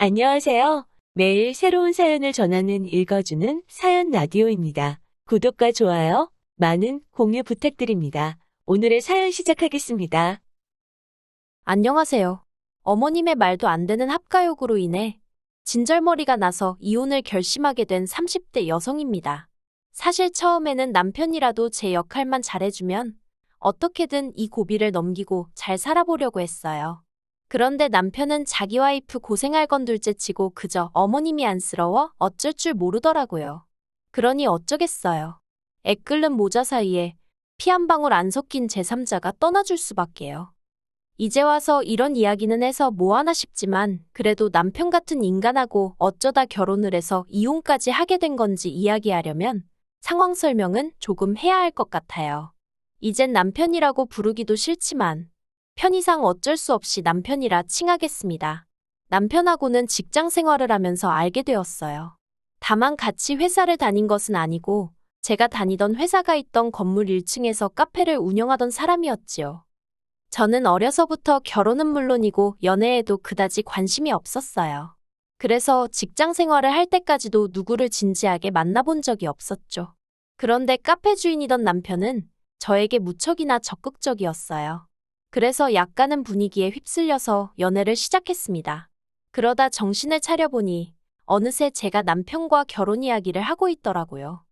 안녕하세요. 매일 새로운 사연을 전하는 읽어주는 사연 라디오입니다. 구독과 좋아요, 많은 공유 부탁드립니다. 오늘의 사연 시작하겠습니다. 안녕하세요. 어머님의 말도 안 되는 합가욕으로 인해 진절머리가 나서 이혼을 결심하게 된 30대 여성입니다. 사실 처음에는 남편이라도 제 역할만 잘해주면 어떻게든 이 고비를 넘기고 잘 살아보려고 했어요. 그런데 남편은 자기 와이프 고생할 건 둘째치고 그저 어머님이 안쓰러워 어쩔 줄 모르더라고요. 그러니 어쩌겠어요. 애 끓는 모자 사이에 피 한 방울 안 섞인 제3자가 떠나줄 수밖에요. 이제 와서 이런 이야기는 해서 뭐하나 싶지만 그래도 남편 같은 인간하고 어쩌다 결혼을 해서 이혼까지 하게 된 건지 이야기하려면 상황 설명은 조금 해야 할 것 같아요. 이젠 남편이라고 부르기도 싫지만 편의상 어쩔 수 없이 남편이라 칭하겠습니다. 남편하고는 직장 생활을 하면서 알게 되었어요. 다만 같이 회사를 다닌 것은 아니고 제가 다니던 회사가 있던 건물 1층에서 카페를 운영하던 사람이었지요. 저는 어려서부터 결혼은 물론이고 연애에도 그다지 관심이 없었어요. 그래서 직장 생활을 할 때까지도 누구를 진지하게 만나본 적이 없었죠. 그런데 카페 주인이던 남편은 저에게 무척이나 적극적이었어요. 그래서 약간은 분위기에 휩쓸려서 연애를 시작했습니다. 그러다 정신을 차려보니 어느새 제가 남편과 결혼 이야기를 하고 있더라고요.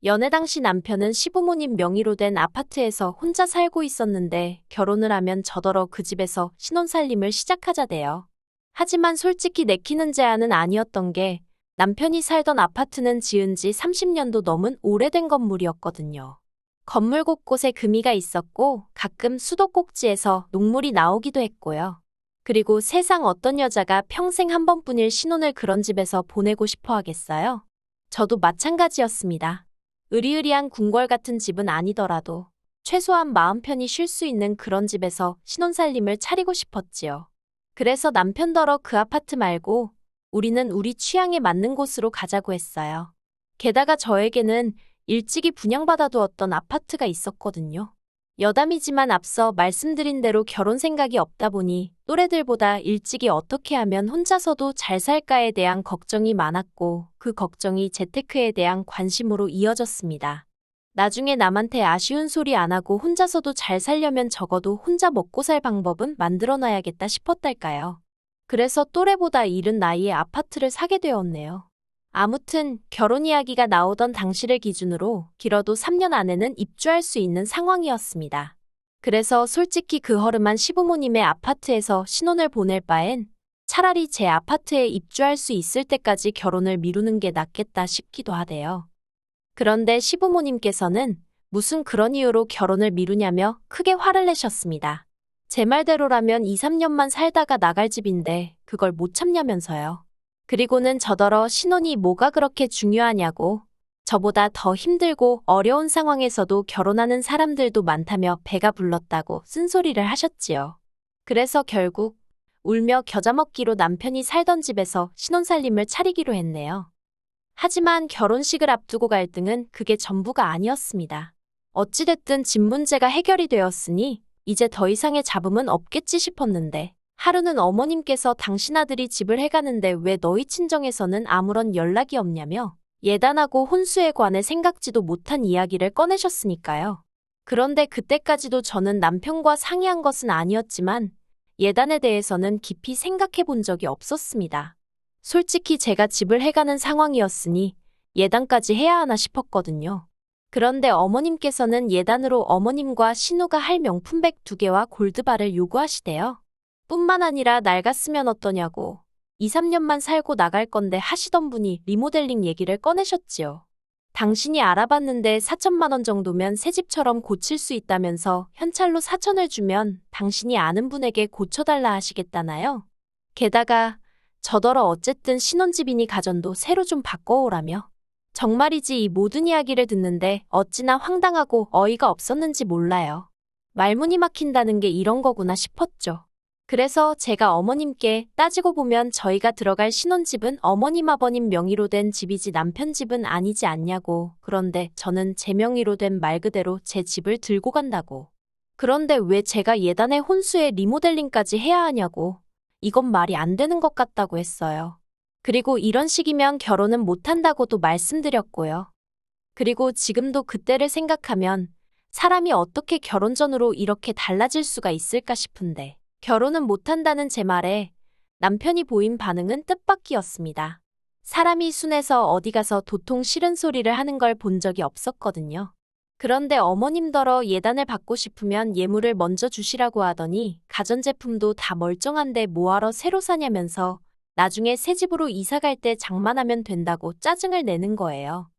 연애 당시 남편은 시부모님 명의로 된 아파트에서 혼자 살고 있었는데 결혼을 하면 저더러 그 집에서 신혼살림을 시작하자대요. 하지만 솔직히 내키는 제안은 아니었던 게 남편이 살던 아파트는 지은 지 30년도 넘은 오래된 건물이었거든요. 건물 곳곳에 금이가 있었고 가끔 수도꼭지에서 녹물이 나오기도 했고요. 그리고 세상 어떤 여자가 평생 한 번뿐일 신혼을 그런 집에서 보내고 싶어 하겠어요? 저도 마찬가지였습니다. 으리으리한 궁궐 같은 집은 아니더라도 최소한 마음 편히 쉴 수 있는 그런 집에서 신혼살림을 차리고 싶었지요. 그래서 남편더러 그 아파트 말고 우리는 우리 취향에 맞는 곳으로 가자고 했어요. 게다가 저에게는 일찍이 분양받아두었던 아파트가 있었거든요. 여담이지만 앞서 말씀드린 대로 결혼 생각이 없다 보니 또래들보다 일찍이 어떻게 하면 혼자서도 잘 살까에 대한 걱정이 많았고 그 걱정이 재테크에 대한 관심으로 이어졌습니다. 나중에 남한테 아쉬운 소리 안 하고 혼자서도 잘 살려면 적어도 혼자 먹고 살 방법은 만들어놔야겠다 싶었달까요. 그래서 또래보다 이른 나이에 아파트를 사게 되었네요. 아무튼 결혼 이야기가 나오던 당시를 기준으로 길어도 3년 안에는 입주할 수 있는 상황이었습니다. 그래서 솔직히 그 허름한 시부모님의 아파트에서 신혼을 보낼 바엔 차라리 제 아파트에 입주할 수 있을 때까지 결혼을 미루는 게 낫겠다 싶기도 하대요. 그런데 시부모님께서는 무슨 그런 이유로 결혼을 미루냐며 크게 화를 내셨습니다. 제 말대로라면 2, 3년만 살다가 나갈 집인데 그걸 못 참냐면서요. 그리고는 저더러 신혼이 뭐가 그렇게 중요하냐고, 저보다 더 힘들고 어려운 상황에서도 결혼하는 사람들도 많다며 배가 불렀다고 쓴소리를 하셨지요. 그래서 결국 울며 겨자 먹기로 남편이 살던 집에서 신혼살림을 차리기로 했네요. 하지만 결혼식을 앞두고 갈등은 그게 전부가 아니었습니다. 어찌됐든 집 문제가 해결이 되었으니 이제 더 이상의 잡음은 없겠지 싶었는데 하루는 어머님께서 당신 아들이 집을 해가는데 왜 너희 친정에서는 아무런 연락이 없냐며 예단하고 혼수에 관해 생각지도 못한 이야기를 꺼내셨으니까요. 그런데 그때까지도 저는 남편과 상의한 것은 아니었지만 예단에 대해서는 깊이 생각해 본 적이 없었습니다. 솔직히 제가 집을 해가는 상황이었으니 예단까지 해야 하나 싶었거든요. 그런데 어머님께서는 예단으로 어머님과 신우가 할 명품백 2개와 골드바를 요구하시대요. 뿐만 아니라 낡았으면 어떠냐고 2, 3년만 살고 나갈 건데 하시던 분이 리모델링 얘기를 꺼내셨지요. 당신이 알아봤는데 4천만 원 정도면 새 집처럼 고칠 수 있다면서 현찰로 4천을 주면 당신이 아는 분에게 고쳐달라 하시겠다나요? 게다가 저더러 어쨌든 신혼집이니 가전도 새로 좀 바꿔오라며. 정말이지 이 모든 이야기를 듣는데 어찌나 황당하고 어이가 없었는지 몰라요. 말문이 막힌다는 게 이런 거구나 싶었죠. 그래서 제가 어머님께 따지고 보면 저희가 들어갈 신혼집은 어머님 아버님 명의로 된 집이지 남편 집은 아니지 않냐고. 그런데 저는 제 명의로 된 말 그대로 제 집을 들고 간다고. 그런데 왜 제가 예단의 혼수에 리모델링까지 해야 하냐고. 이건 말이 안 되는 것 같다고 했어요. 그리고 이런 식이면 결혼은 못한다고도 말씀드렸고요. 그리고 지금도 그때를 생각하면 사람이 어떻게 결혼 전으로 이렇게 달라질 수가 있을까 싶은데 결혼은 못한다는 제 말에 남편이 보인 반응은 뜻밖이었습니다. 사람이 순해서 어디 가서 도통 싫은 소리를 하는 걸 본 적이 없었거든요. 그런데 어머님더러 예단을 받고 싶으면 예물을 먼저 주시라고 하더니 가전제품도 다 멀쩡한데 뭐하러 새로 사냐면서 나중에 새 집으로 이사 갈 때 장만하면 된다고 짜증을 내는 거예요.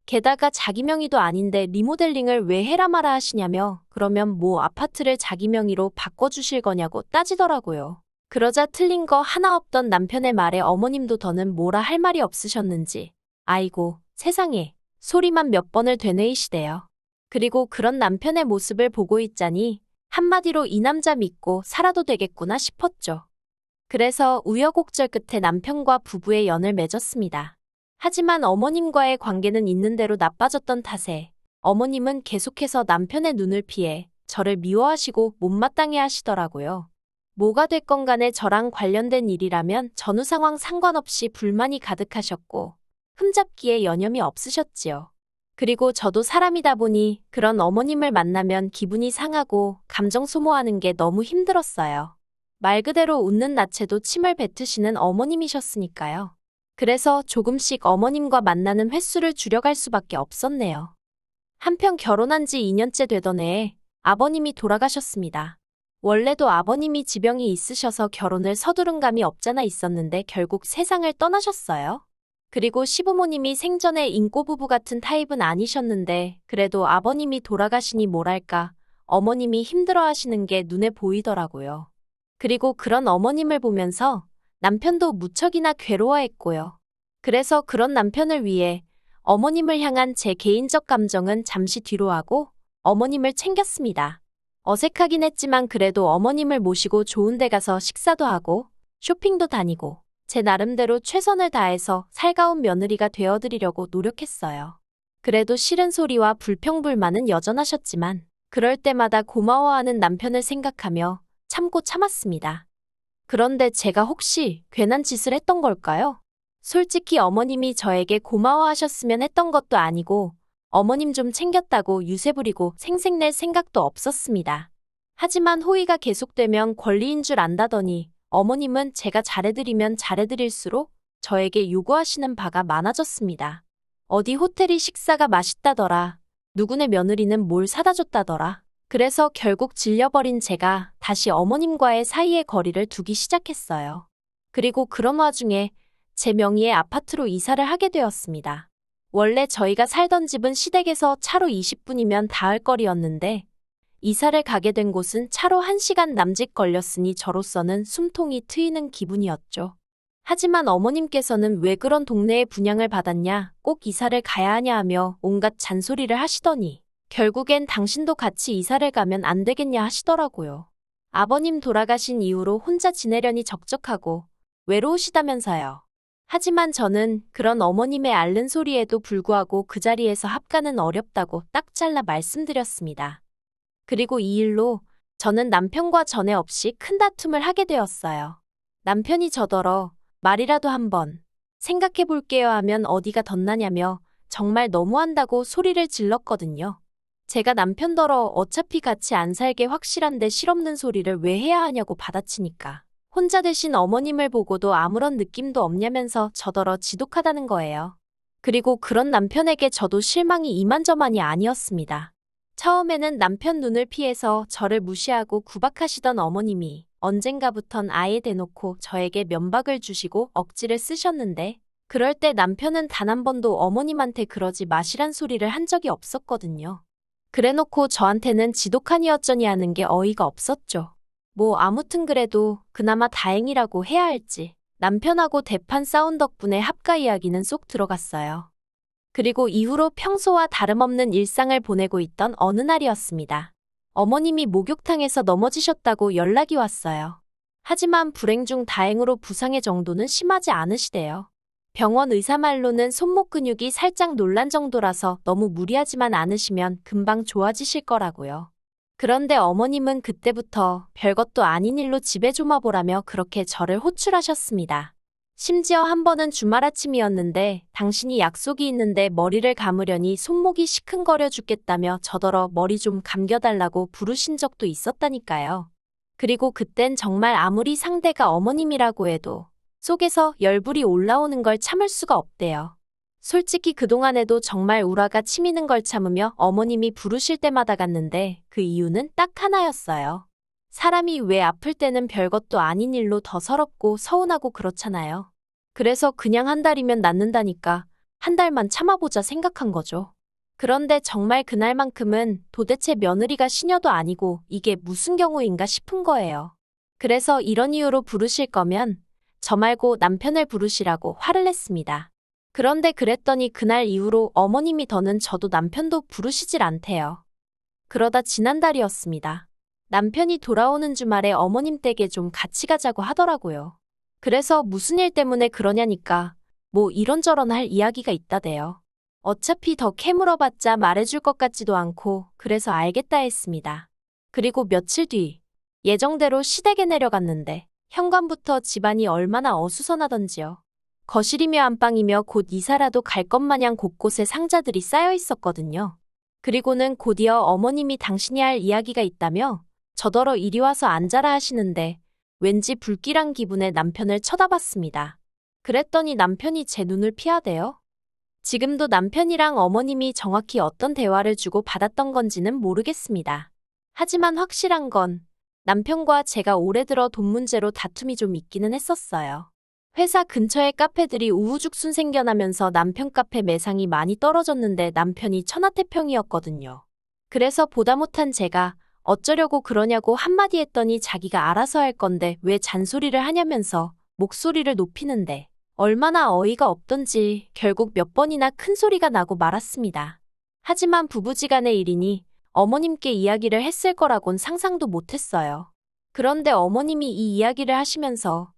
게다가 자기 명의도 아닌데 리모델링을 왜 해라 마라 하시냐며 그러면 뭐 아파트를 자기 명의로 바꿔주실 거냐고 따지더라고요. 그러자 틀린 거 하나 없던 남편의 말에 어머님도 더는 뭐라 할 말이 없으셨는지 아이고 세상에 소리만 몇 번을 되뇌이시대요. 그리고 그런 남편의 모습을 보고 있자니 한마디로 이 남자 믿고 살아도 되겠구나 싶었죠. 그래서 우여곡절 끝에 남편과 부부의 연을 맺었습니다. 하지만 어머님과의 관계는 있는 대로 나빠졌던 탓에 어머님은 계속해서 남편의 눈을 피해 저를 미워하시고 못마땅해 하시더라고요. 뭐가 됐건 간에 저랑 관련된 일이라면 전후 상황 상관없이 불만이 가득하셨고 흠잡기에 여념이 없으셨지요. 그리고 저도 사람이다 보니 그런 어머님을 만나면 기분이 상하고 감정 소모하는 게 너무 힘들었어요. 말 그대로 웃는 낯에도 침을 뱉으시는 어머님이셨으니까요. 그래서 조금씩 어머님과 만나는 횟수를 줄여갈 수밖에 없었네요. 한편 결혼한 지 2년째 되던 해에 아버님이 돌아가셨습니다. 원래도 아버님이 지병이 있으셔서 결혼을 서두른 감이 없잖아 있었는데 결국 세상을 떠나셨어요. 그리고 시부모님이 생전에 인꼬부부 같은 타입은 아니셨는데 그래도 아버님이 돌아가시니 뭐랄까 어머님이 힘들어하시는 게 눈에 보이더라고요. 그리고 그런 어머님을 보면서 남편도 무척이나 괴로워했고요. 그래서 그런 남편을 위해 어머님을 향한 제 개인적 감정은 잠시 뒤로 하고 어머님을 챙겼습니다. 어색하긴 했지만 그래도 어머님을 모시고 좋은 데 가서 식사도 하고 쇼핑도 다니고 제 나름대로 최선을 다해서 살가운 며느리가 되어드리려고 노력했어요. 그래도 싫은 소리와 불평불만은 여전하셨지만 그럴 때마다 고마워하는 남편을 생각하며 참고 참았습니다. 그런데 제가 혹시 괜한 짓을 했던 걸까요? 솔직히 어머님이 저에게 고마워하셨으면 했던 것도 아니고 어머님 좀 챙겼다고 유세 부리고 생색낼 생각도 없었습니다. 하지만 호의가 계속되면 권리인 줄 안다더니 어머님은 제가 잘해드리면 잘해드릴수록 저에게 요구하시는 바가 많아졌습니다. 어디 호텔이 식사가 맛있다더라. 누구네 며느리는 뭘 사다 줬다더라. 그래서 결국 질려버린 제가 다시 어머님과의 사이의 거리를 두기 시작했어요. 그리고 그런 와중에 제 명의의 아파트로 이사를 하게 되었습니다. 원래 저희가 살던 집은 시댁에서 차로 20분이면 닿을 거리였는데 이사를 가게 된 곳은 차로 1시간 남짓 걸렸으니 저로서는 숨통이 트이는 기분이었죠. 하지만 어머님께서는 왜 그런 동네에 분양을 받았냐, 꼭 이사를 가야 하냐 하며 온갖 잔소리를 하시더니 결국엔 당신도 같이 이사를 가면 안 되겠냐 하시더라고요. 아버님 돌아가신 이후로 혼자 지내려니 적적하고 외로우시다면서요. 하지만 저는 그런 어머님의 앓는 소리에도 불구하고 그 자리에서 합가는 어렵다고 딱 잘라 말씀드렸습니다. 그리고 이 일로 저는 남편과 전에 없이 큰 다툼을 하게 되었어요. 남편이 저더러 말이라도 한번 생각해 볼게요 하면 어디가 덧나냐며 정말 너무한다고 소리를 질렀거든요. 제가 남편더러 어차피 같이 안 살게 확실한데 실없는 소리를 왜 해야 하냐고 받아치니까 혼자 되신 어머님을 보고도 아무런 느낌도 없냐면서 저더러 지독하다는 거예요. 그리고 그런 남편에게 저도 실망이 이만저만이 아니었습니다. 처음에는 남편 눈을 피해서 저를 무시하고 구박하시던 어머님이 언젠가부턴 아예 대놓고 저에게 면박을 주시고 억지를 쓰셨는데 그럴 때 남편은 단 한 번도 어머님한테 그러지 마시란 소리를 한 적이 없었거든요. 그래놓고 저한테는 지독하니 어쩌니 하는 게 어이가 없었죠. 뭐 아무튼 그래도 그나마 다행이라고 해야 할지 남편하고 대판 싸운 덕분에 합가 이야기는 쏙 들어갔어요. 그리고 이후로 평소와 다름없는 일상을 보내고 있던 어느 날이었습니다. 어머님이 목욕탕에서 넘어지셨다고 연락이 왔어요. 하지만 불행 중 다행으로 부상의 정도는 심하지 않으시대요. 병원 의사 말로는 손목 근육이 살짝 놀란 정도라서 너무 무리하지만 않으시면 금방 좋아지실 거라고요. 그런데 어머님은 그때부터 별것도 아닌 일로 집에 좀 와보라며 그렇게 저를 호출하셨습니다. 심지어 한 번은 주말 아침이었는데 당신이 약속이 있는데 머리를 감으려니 손목이 시큰거려 죽겠다며 저더러 머리 좀 감겨달라고 부르신 적도 있었다니까요. 그리고 그땐 정말 아무리 상대가 어머님이라고 해도 속에서 열불이 올라오는 걸 참을 수가 없대요. 솔직히 그동안에도 정말 우라가 치미는 걸 참으며 어머님이 부르실 때마다 갔는데 그 이유는 딱 하나였어요. 사람이 왜 아플 때는 별것도 아닌 일로 더 서럽고 서운하고 그렇잖아요. 그래서 그냥 한 달이면 낫는다니까 한 달만 참아보자 생각한 거죠. 그런데 정말 그날만큼은 도대체 며느리가 시녀도 아니고 이게 무슨 경우인가 싶은 거예요. 그래서 이런 이유로 부르실 거면 저 말고 남편을 부르시라고 화를 냈습니다. 그런데 그랬더니 그날 이후로 어머님이 더는 저도 남편도 부르시질 않대요. 그러다 지난달이었습니다. 남편이 돌아오는 주말에 어머님 댁에 좀 같이 가자고 하더라고요. 그래서 무슨 일 때문에 그러냐니까 뭐 이런저런 할 이야기가 있다대요. 어차피 더 캐물어봤자 말해줄 것 같지도 않고 그래서 알겠다 했습니다. 그리고 며칠 뒤 예정대로 시댁에 내려갔는데 현관부터 집안이 얼마나 어수선하던지요. 거실이며 안방이며 곧 이사라도 갈 것 마냥 곳곳에 상자들이 쌓여 있었거든요. 그리고는 곧이어 어머님이 당신이 할 이야기가 있다며 저더러 이리 와서 앉아라 하시는데 왠지 불길한 기분에 남편을 쳐다봤습니다. 그랬더니 남편이 제 눈을 피하대요. 지금도 남편이랑 어머님이 정확히 어떤 대화를 주고 받았던 건지는 모르겠습니다. 하지만 확실한 건 남편과 제가 올해 들어 돈 문제로 다툼이 좀 있기는 했었어요. 회사 근처에 카페들이 우후죽순 생겨나면서 남편 카페 매상이 많이 떨어졌는데 남편이 천하태평이었거든요. 그래서 보다 못한 제가 어쩌려고 그러냐고 한마디 했더니 자기가 알아서 할 건데 왜 잔소리를 하냐면서 목소리를 높이는데 얼마나 어이가 없던지 결국 몇 번이나 큰 소리가 나고 말았습니다. 하지만 부부지간의 일이니 어머님께 이야기를 했을 거라곤 상상도 못했어요. 그런데 어머님이 이 이야기를 하시면서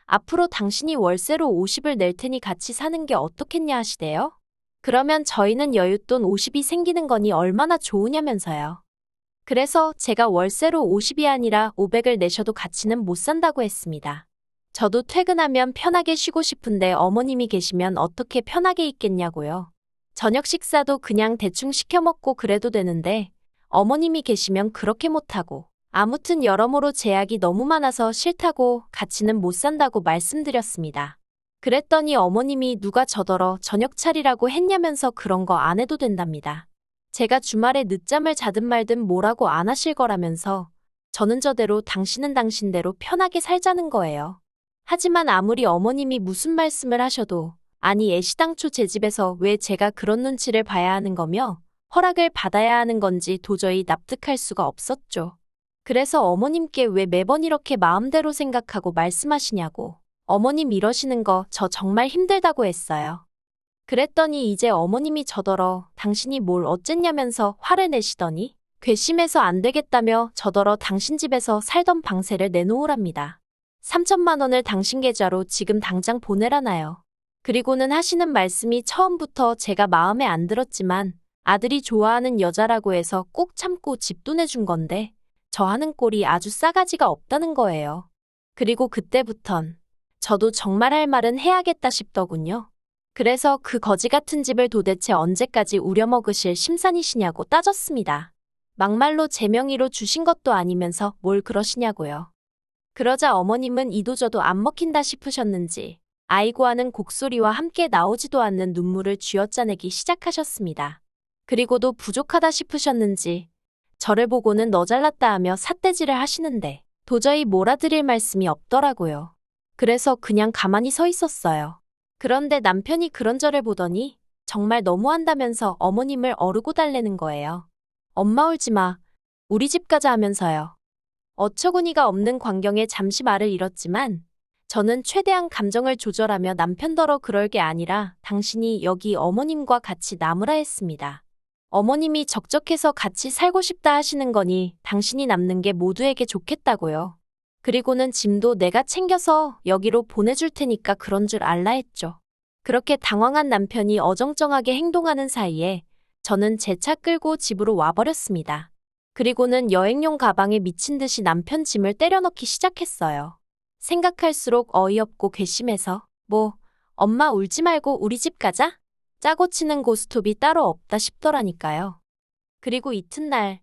앞으로 당신이 월세로 50을 낼 테니 같이 사는 게 어떻겠냐 하시대요. 그러면 저희는 여윳돈 50이 생기는 거니 얼마나 좋으냐면서요. 그래서 제가 월세로 50이 아니라 500을 내셔도 같이는 못 산다고 했습니다. 저도 퇴근하면 편하게 쉬고 싶은데 어머님이 계시면 어떻게 편하게 있겠냐고요. 저녁 식사도 그냥 대충 시켜 먹고 그래도 되는데 어머님이 계시면 그렇게 못하고 아무튼 여러모로 제약이 너무 많아서 싫다고 같이는 못 산다고 말씀드렸습니다. 그랬더니 어머님이 누가 저더러 저녁 차리라고 했냐면서 그런 거 안 해도 된답니다. 제가 주말에 늦잠을 자든 말든 뭐라고 안 하실 거라면서 저는 저대로 당신은 당신대로 편하게 살자는 거예요. 하지만 아무리 어머님이 무슨 말씀을 하셔도 아니 애시당초 제 집에서 왜 제가 그런 눈치를 봐야 하는 거며 허락을 받아야 하는 건지 도저히 납득할 수가 없었죠. 그래서 어머님께 왜 매번 이렇게 마음대로 생각하고 말씀하시냐고 어머님 이러시는 거 저 정말 힘들다고 했어요. 그랬더니 이제 어머님이 저더러 당신이 뭘 어쨌냐면서 화를 내시더니 괘씸해서 안 되겠다며 저더러 당신 집에서 살던 방세를 내놓으랍니다. 3천만 원을 당신 계좌로 지금 당장 보내라나요. 그리고는 하시는 말씀이 처음부터 제가 마음에 안 들었지만 아들이 좋아하는 여자라고 해서 꼭 참고 집도 내준 건데 저 하는 꼴이 아주 싸가지가 없다는 거예요. 그리고 그때부턴 저도 정말 할 말은 해야겠다 싶더군요. 그래서 그 거지 같은 집을 도대체 언제까지 우려먹으실 심산이시냐고 따졌습니다. 막말로 제 명의로 주신 것도 아니면서 뭘 그러시냐고요. 그러자 어머님은 이도저도 안 먹힌다 싶으셨는지 아이고 하는 곡소리와 함께 나오지도 않는 눈물을 쥐어짜내기 시작하셨습니다. 그리고도 부족하다 싶으셨는지 저를 보고는 너 잘났다 하며 삿대질을 하시는데 도저히 몰아드릴 말씀이 없더라고요. 그래서 그냥 가만히 서 있었어요. 그런데 남편이 그런 저를 보더니 정말 너무한다면서 어머님을 어르고 달래는 거예요. 엄마 울지 마. 우리 집 가자 하면서요. 어처구니가 없는 광경에 잠시 말을 잃었지만 저는 최대한 감정을 조절하며 남편더러 그럴 게 아니라 당신이 여기 어머님과 같이 남으라 했습니다. 어머님이 적적해서 같이 살고 싶다 하시는 거니 당신이 남는 게 모두에게 좋겠다고요. 그리고는 짐도 내가 챙겨서 여기로 보내줄 테니까 그런 줄 알라 했죠. 그렇게 당황한 남편이 어정쩡하게 행동하는 사이에 저는 제 차 끌고 집으로 와버렸습니다. 그리고는 여행용 가방에 미친 듯이 남편 짐을 때려넣기 시작했어요. 생각할수록 어이없고 괘씸해서 엄마 울지 말고 우리 집 가자? 짜고 치는 고스톱이 따로 없다 싶더라니까요. 그리고 이튿날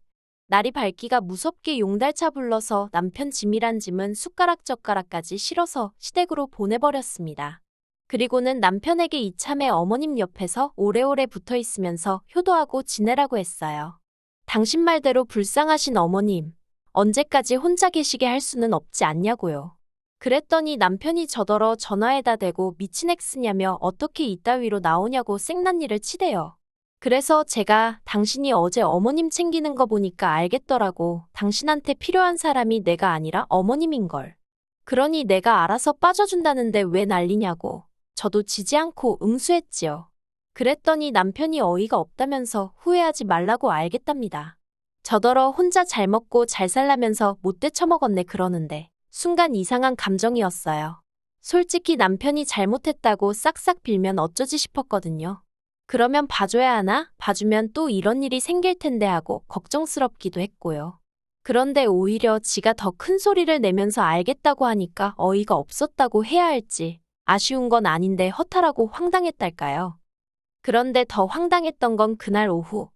날이 밝기가 무섭게 용달차 불러서 남편 짐이란 짐은 숟가락 젓가락까지 실어서 시댁으로 보내버렸습니다. 그리고는 남편에게 이참에 어머님 옆에서 오래오래 붙어 있으면서 효도하고 지내라고 했어요. 당신 말대로 불쌍하신 어머님, 언제까지 혼자 계시게 할 수는 없지 않냐고요. 그랬더니 남편이 저더러 전화에다 대고 미친 엑스냐며 어떻게 이따위로 나오냐고 생난리를 치대요. 그래서 제가 당신이 어제 어머님 챙기는 거 보니까 알겠더라고. 당신한테 필요한 사람이 내가 아니라 어머님인걸. 그러니 내가 알아서 빠져준다는데 왜 난리냐고. 저도 지지 않고 응수했지요. 그랬더니 남편이 어이가 없다면서 후회하지 말라고 알겠답니다. 저더러 혼자 잘 먹고 잘 살라면서 못돼 처먹었네 그러는데 순간 이상한 감정이었어요. 솔직히 남편이 잘못했다고 싹싹 빌면 어쩌지 싶었거든요. 그러면 봐줘야 하나? 봐주면 또 이런 일이 생길 텐데 하고 걱정스럽기도 했고요. 그런데 오히려 지가 더 큰 소리를 내면서 알겠다고 하니까 어이가 없었다고 해야 할지 아쉬운 건 아닌데 허탈하고 황당했달까요. 그런데 더 황당했던 건 그날 오후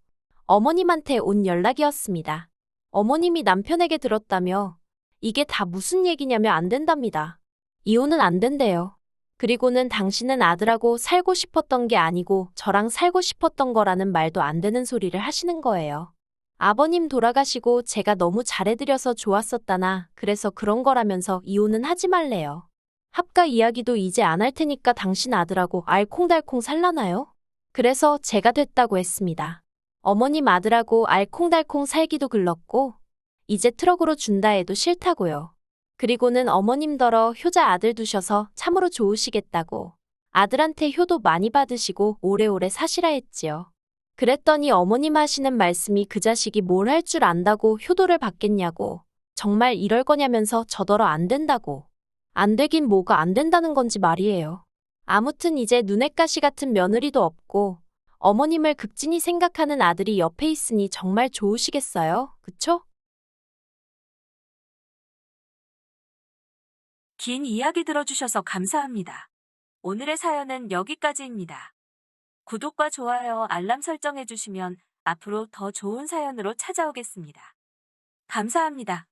어머님한테 온 연락이었습니다. 어머님이 남편에게 들었다며 이게 다 무슨 얘기냐며 안 된답니다. 이혼은 안 된대요. 그리고는 당신은 아들하고 살고 싶었던 게 아니고 저랑 살고 싶었던 거라는 말도 안 되는 소리를 하시는 거예요. 아버님 돌아가시고 제가 너무 잘해드려서 좋았었다나 그래서 그런 거라면서 이혼은 하지 말래요. 합가 이야기도 이제 안 할 테니까 당신 아들하고 알콩달콩 살라나요? 그래서 제가 됐다고 했습니다. 어머님 아들하고 알콩달콩 살기도 글렀고 이제 트럭으로 준다 해도 싫다고요. 그리고는 어머님더러 효자 아들 두셔서 참으로 좋으시겠다고 아들한테 효도 많이 받으시고 오래오래 사시라 했지요. 그랬더니 어머님 하시는 말씀이 그 자식이 뭘 할 줄 안다고 효도를 받겠냐고 정말 이럴 거냐면서 저더러 안 된다고. 안 되긴 뭐가 안 된다는 건지 말이에요. 아무튼 이제 눈엣 가시 같은 며느리도 없고 어머님을 극진히 생각하는 아들이 옆에 있으니 정말 좋으시겠어요? 그쵸? 긴 이야기 들어주셔서 감사합니다. 오늘의 사연은 여기까지입니다. 구독과 좋아요, 알람 설정해주시면 앞으로 더 좋은 사연으로 찾아오겠습니다. 감사합니다.